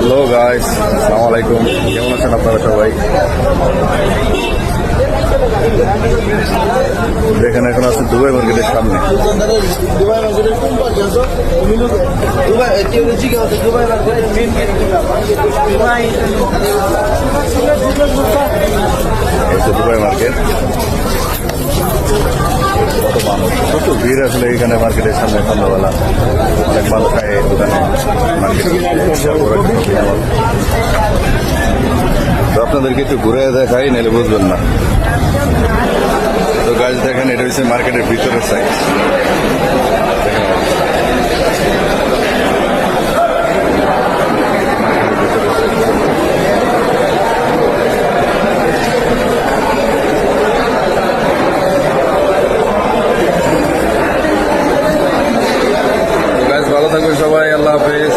Hello guys, আসসালামু আলাইকুম। কেমন আছেন আপনারা সবাই? দেখেন এখন আছে দুবাই মার্কেটের সামনে। দুবাই মার্কেট, কত মানুষ, প্রচুর ভিড় আসলে এখানে মার্কেটের সামনে সন্ধ্যাবেলা। অনেক মানুষ খায় দোকানে তো আপনাদেরকে একটু ঘুরে দেখাই, নাহলে বুঝবেন না। তো গাছ দেখেন, এটা হচ্ছে মার্কেটের ভিতরের সাইড। ভালো থাকবেন সবাই, আল্লাহ হাফেজ।